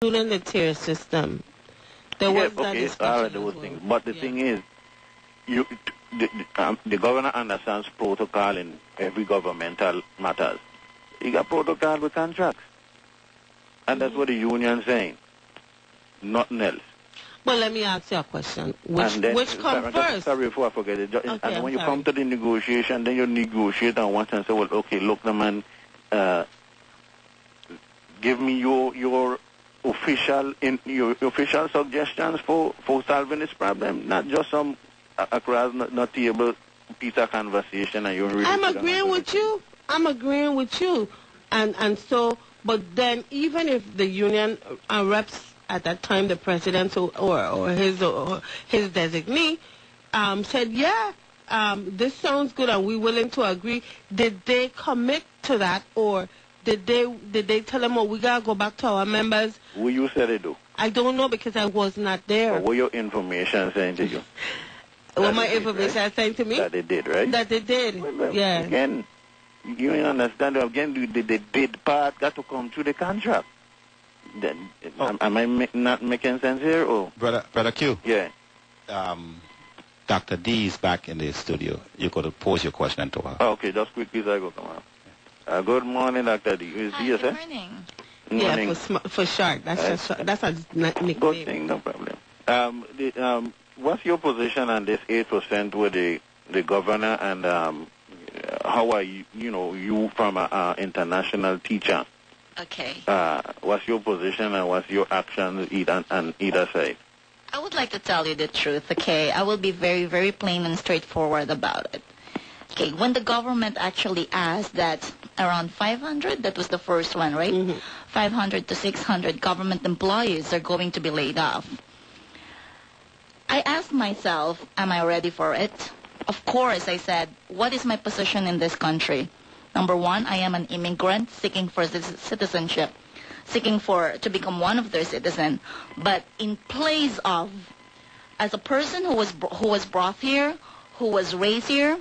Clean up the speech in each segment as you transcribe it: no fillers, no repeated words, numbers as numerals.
including the tier system. There was that okay, discussion all right, those as things. well. But the thing is, the governor understands protocol in every governmental matters. He got protocol with contracts. And that's what the union's saying. Nothing else. Well, let me ask you a question. Which comes first? Sorry before I forget it. Okay, and when you sorry. come to the negotiation, then you negotiate and want to say, well, okay, look, the man, give me your official suggestions for solving this problem, not just some across not table piece of conversation. And you're really I'm agreeing with you. And so, but then even if the union reps at that time, the president or his designee said, yeah, this sounds good and we're willing to agree, did they commit to that, or did they tell them, oh, we gotta go back to our members? Will you say they do? I don't know because I was not there. Or what your information saying to you? What my information saying to me? That they did, right? That they did, Well, yeah. Again, you understand, again, the bid part got to come through the contract. Then, am I not making sense here? Or? Brother Q? Yeah. Dr. D is back in the studio. You could pose your question to her. Oh, okay, just quickly, I go come on. Good morning, Dr. D. Hi, good morning. Morning. Yeah, for short. That's a nickname. Good thing, no problem. What's your position on this 8% with the governor, and how are you from an international teacher? Okay. What's your position and what's your actions on either side? I would like to tell you the truth, okay? I will be very, very plain and straightforward about it. Okay, when the government actually asked that around 500, that was the first one, right? Mm-hmm. 500 to 600 government employees are going to be laid off. I asked myself, am I ready for it? Of course, I said, what is my position in this country? Number one, I am an immigrant seeking for citizenship, seeking to become one of their citizens. But in place of, as a person who was brought here, who was raised here,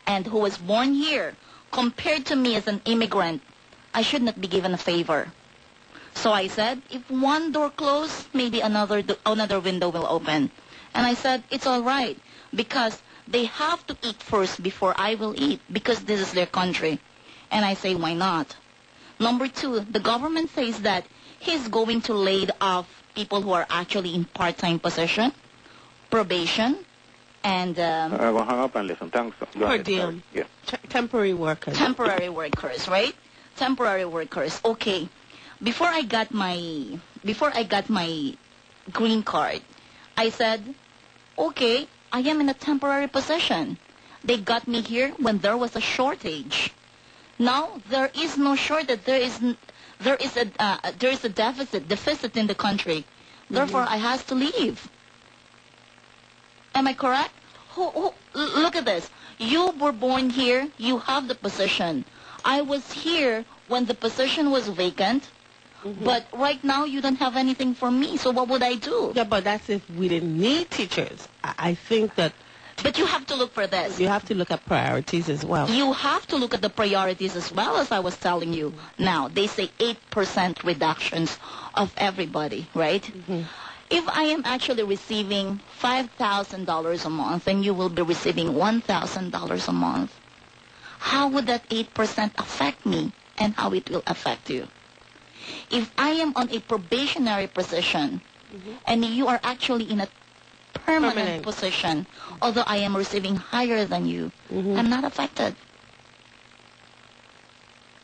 and who was born here, compared to me as an immigrant, I should not be given a favor. So I said, if one door closed, maybe another window will open. And I said, it's all right, because they have to eat first before I will eat, because this is their country. And I say, why not? Number two, the government says that he's going to lay off people who are actually in part-time position, probation, and... I will hang up and listen. Thanks. Per diem. Yeah. Temporary workers. Temporary workers, right? Temporary workers. Okay. Before I got my green card, I said, okay, I am in a temporary position. They got me here when there was a shortage. Now there is no shortage. There is a deficit in the country. Therefore, I have to leave. Am I correct? Look at this. You were born here. You have the position. I was here when the position was vacant. Mm-hmm. But right now, you don't have anything for me. So what would I do? Yeah, but that's if we didn't need teachers. I think that... But you have to look for this. You have to look at priorities as well. You have to look at the priorities as well, as I was telling you. Now, they say 8% reductions of everybody, right? Mm-hmm. If I am actually receiving $5,000 a month and you will be receiving $1,000 a month, how would that 8% affect me and how it will affect you? If I am on a probationary position and you are actually in a permanent position, although I am receiving higher than you, I'm not affected.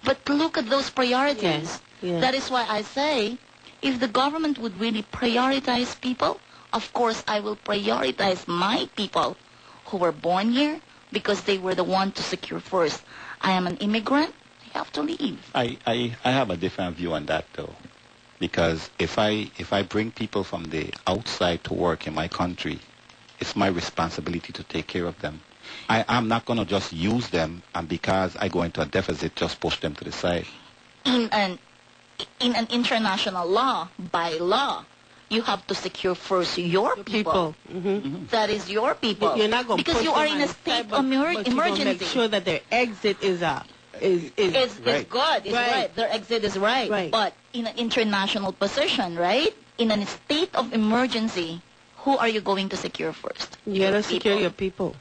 But look at those priorities. Yes. Yeah. That is why I say, if the government would really prioritize people, of course I will prioritize my people who were born here because they were the one to secure first. I am an immigrant. I have to leave. I have a different view on that, though. Because if I bring people from the outside to work in my country, it's my responsibility to take care of them. I'm not going to just use them, and because I go into a deficit, just push them to the side. In an international law, by law, you have to secure first your people. That is your people. You're not going to because you are in a state of emergency. Make sure that their exit is is It's Right. good. It's Right. right. Their exit is right. Right. But in an international position, right? In a state of emergency, who are you going to secure first? you gotta Your secure people. your people.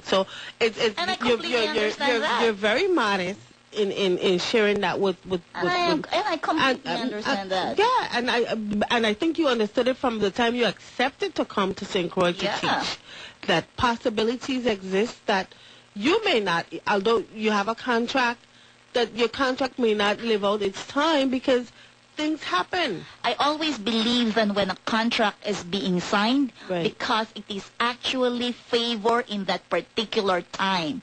So it's And I completely understand that. you're very modest in sharing that with And I completely understand that. Yeah, and I think you understood it from the time you accepted to come to St. Croix to Yeah. teach, that possibilities exist that you may not, although you have a contract, that your contract may not live out its time because things happen. I always believe that when a contract is being signed, Right. because it is actually favor in that particular time.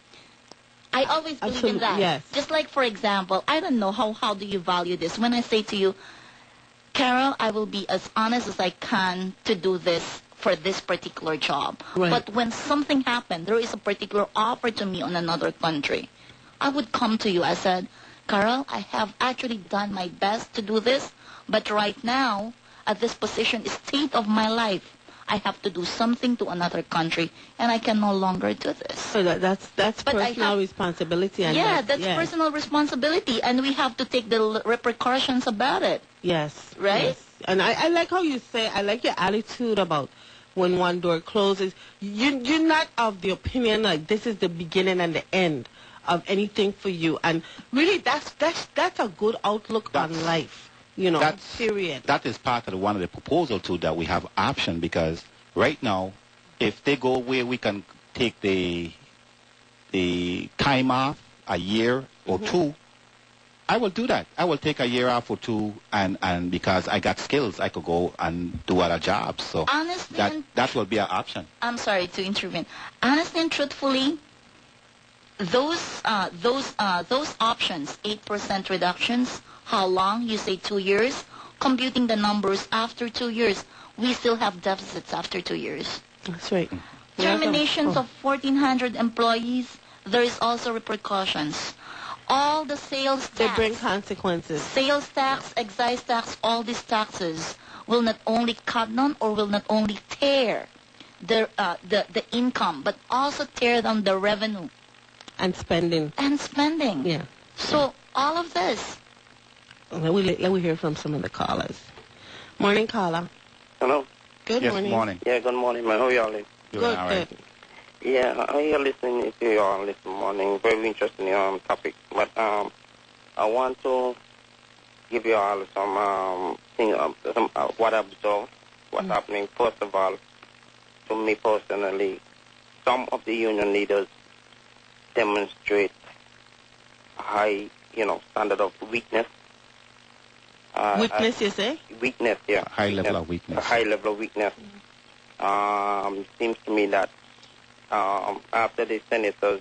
I always believe in Absolutely, that. yes. Just like, for example, I don't know how do you value this. When I say to you, Carol, I will be as honest as I can to do this for this particular job. Right. But when something happened, there is a particular offer to me on another country, I would come to you. I said, Carol, I have actually done my best to do this, but right now, at this position, state of my life, I have to do something to another country, and I can no longer do this. So that's But I personal have- responsibility. And Yeah, that's yes. personal responsibility, and we have to take the repercussions about it. Yes. Right? Yes. And I like how you say, I like your attitude about when one door closes. You're not of the opinion like this is the beginning and the end of anything for you. And really, that's a good outlook on That's- life. You know, That's- period. That is part of one of the proposal too, that we have option, because right now, if they go where we can take the time off a year or two, I will do that. I will take a year off or two, and because I got skills, I could go and do other jobs. So Honestly, that will be an option. I'm sorry to intervene. Honestly and truthfully, those options, 8% reductions, how long? You say 2 years. Computing the numbers after 2 years, we still have deficits after 2 years. That's right. Terminations Oh. of 1,400 employees, there is also repercussions. All the sales They tax, bring consequences. sales tax, excise tax, all these taxes will not only cut down or will not only tear the income, but also tear down the revenue And spending. and spending. Yeah. So all of this. Let me hear from some of the callers. Morning, caller. Hello. Good Yes, morning. morning. Yeah, good morning, man. How y'all doing? Doing Good, all right. good. Yeah, I am listening to y'all this morning. Very interesting topic. But I want to give you all some what I observed, what's happening. First of all, to me personally, some of the union leaders demonstrate high, standard of weakness. Witness, you say? Weakness, yeah. A high level of weakness. A high level of weakness. Seems to me that after the senators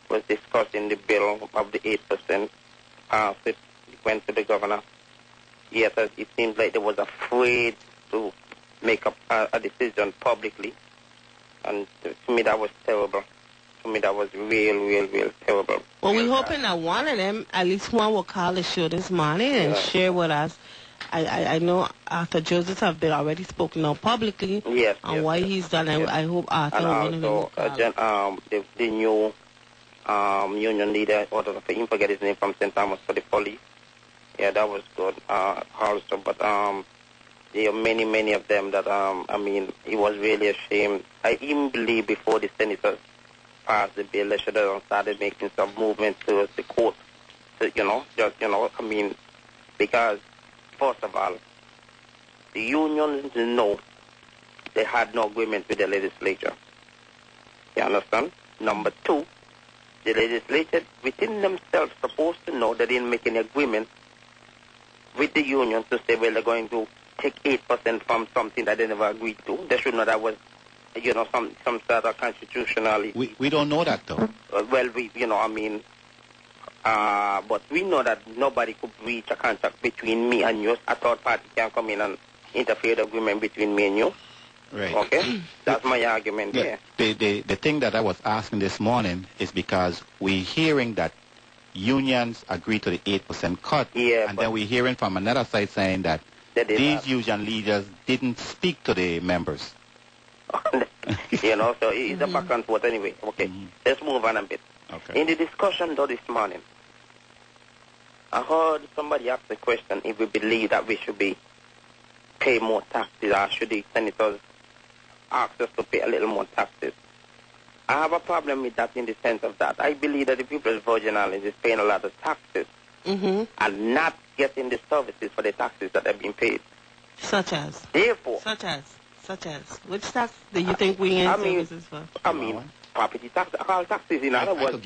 was discussing the bill of the 8%, it went to the governor. Yes, it seems like they was afraid to make a decision publicly. And to me, that was terrible. To me, that was real terrible. Well, we're Real hoping that one of them, at least one, will call the show this morning and Yeah. share with us. I know Arthur Joseph have been already spoken out publicly Yes, on yes, what yes. he's done. Yes. I hope Arthur And one of them will also, call. the new union leader, or I forget his name, from St. Thomas for the police. Yeah, that was good also. But there are many of them that, it was really a shame. I even believe before the senators passed the bill, they should have started making some movement towards the court. So, because, first of all, the unions know they had no agreement with the legislature. You understand? Number two, the legislature within themselves supposed to know they didn't make any agreement with the union to say, well, they're going to take 8% from something that they never agreed to. They should know that was, some sort of constitutionally. We don't know that though. But we know that nobody could reach a contract between me and you. A third party can come in and interfere the agreement between me and you. Right. Okay? That's my argument there. The thing that I was asking this morning is because we're hearing that unions agree to the 8% cut, Yeah, and but- then we're hearing from another side saying that They did these not. union leaders didn't speak to the members. So it's a back and forth anyway. Okay, let's move on a bit. Okay. In the discussion though this morning, I heard somebody ask the question if we believe that we should be pay more taxes, or should the senators ask us to pay a little more taxes. I have a problem with that in the sense of that. I believe that the People's Virgin Islands is paying a lot of taxes and not getting the services for the taxes that have been paid. Such as? Therefore. Such as? Which tax do you think we need services for? I mean, property tax, all taxes, in other words,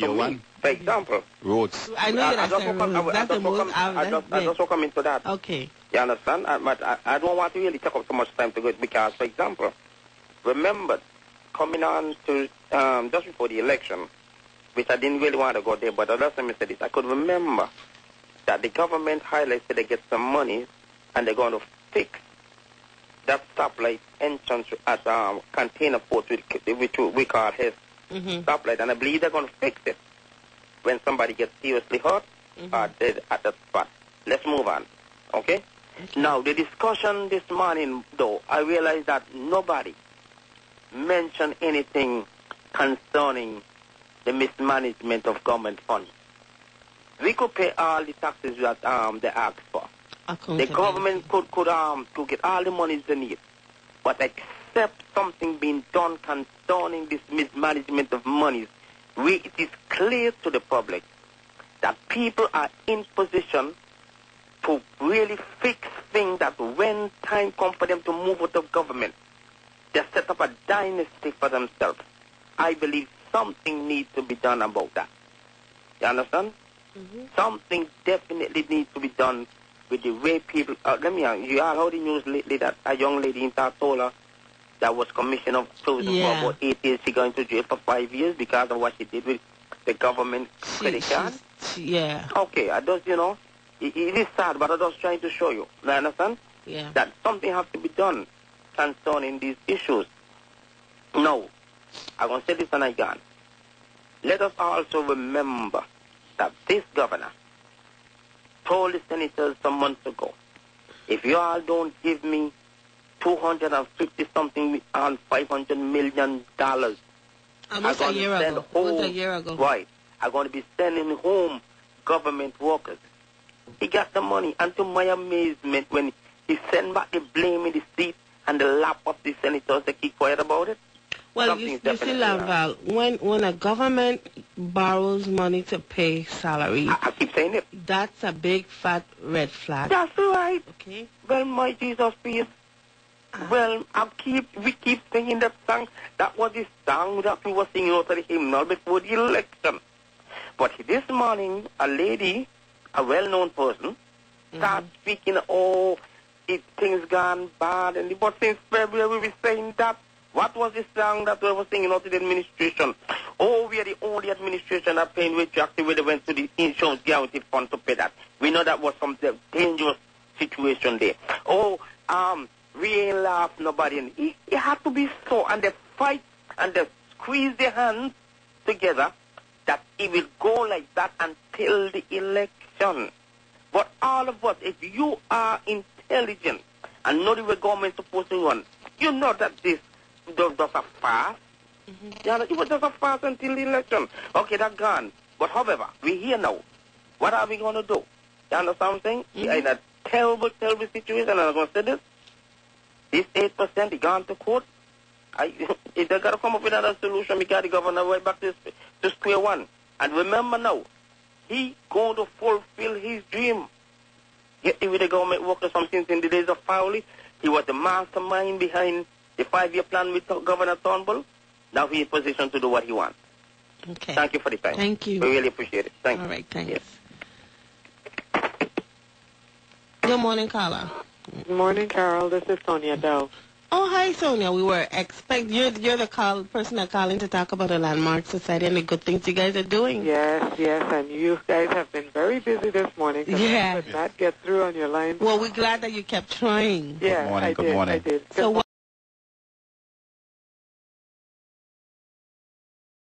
for example. Roads. I know you're not saying roads. That's the most I just will come into that. Okay. You understand? But I don't want to really take up so much time to go because, for example, remember, coming on to just before the election, which I didn't really want to go there, but the last time I said this, I could remember that the government highlighted they get some money and they're going to fix that stoplight entrance at Container Port, which we call his stoplight, and I believe they're going to fix it when somebody gets seriously hurt or dead at that spot. Let's move on, okay? Now, the discussion this morning, though, I realized that nobody mentioned anything concerning the mismanagement of government funds. We could pay all the taxes that they asked for. The government could get all the monies they need. But except something being done concerning this mismanagement of monies, it is clear to the public that people are in position to really fix things that when time comes for them to move out of government, they set up a dynasty for themselves. I believe something needs to be done about that. You understand? Something definitely needs to be done with the way people... you all heard the news lately that a young lady in Tartola that was commissioned of prison for about 8 years, she going to jail for 5 years because of what she did with the government credit card. Okay, I just, it is sad, but I'm just trying to show you. You understand? Yeah. That something has to be done concerning these issues. No, I'm going to say this and I gone. Let us also remember that this governor told the senators some months ago, if you all don't give me 250-something and $500 million, almost a year ago. Almost a year ago. Right. I'm going to be sending home government workers. He got the money, and to my amazement, when he sent back the blame in the seat and the lap of the senators, they keep quiet about it. Well, you see, Lanval, when a government borrows money to pay salary, I keep saying it. That's a big fat red flag. That's right. Okay. Well, my Jesus, please. Well, we keep singing that song. That was the song that we were singing out of the hymnal before the election. But this morning, a lady, a well-known person, started speaking, things gone bad. But since February, we were saying that. What was the song that we were singing out to the administration? Oh, we are the only administration that paying retroactive when they went to the insurance guarantee fund to pay that. We know that was some dangerous situation there. We ain't laugh nobody. And it had to be so. And they fight and they squeeze their hands together that it will go like that until the election. But all of us, if you are intelligent and know the way government is supposed to run, you know that this does a fast. It was just a fast until the election. Okay, that's gone. But however, we're here now. What are we going to do? You understand what I'm saying? We are in a terrible, terrible situation, and I'm going to say this. This 8%, they gone to court. If they got to come up with another solution, we got the governor right back to square one. And remember now, he going to fulfill his dream. Get with the government workers from since in the days of Fowley. He was the mastermind behind the 5-year plan with Governor Turnbull. Now he's in position to do what he wants. Okay. Thank you for the time. Thank you. We really appreciate it. Thank you. All right, thanks. Yes. Good morning, Carla. Good morning, Carol. This is Sonia Dove. Oh, hi, Sonia. We were you're the person that called in to talk about the Landmark Society and the good things you guys are doing. Yes, and you guys have been very busy this morning. Yeah. I could not get through on your line. Well, we're glad that you kept trying. Yeah, Good morning. I did. So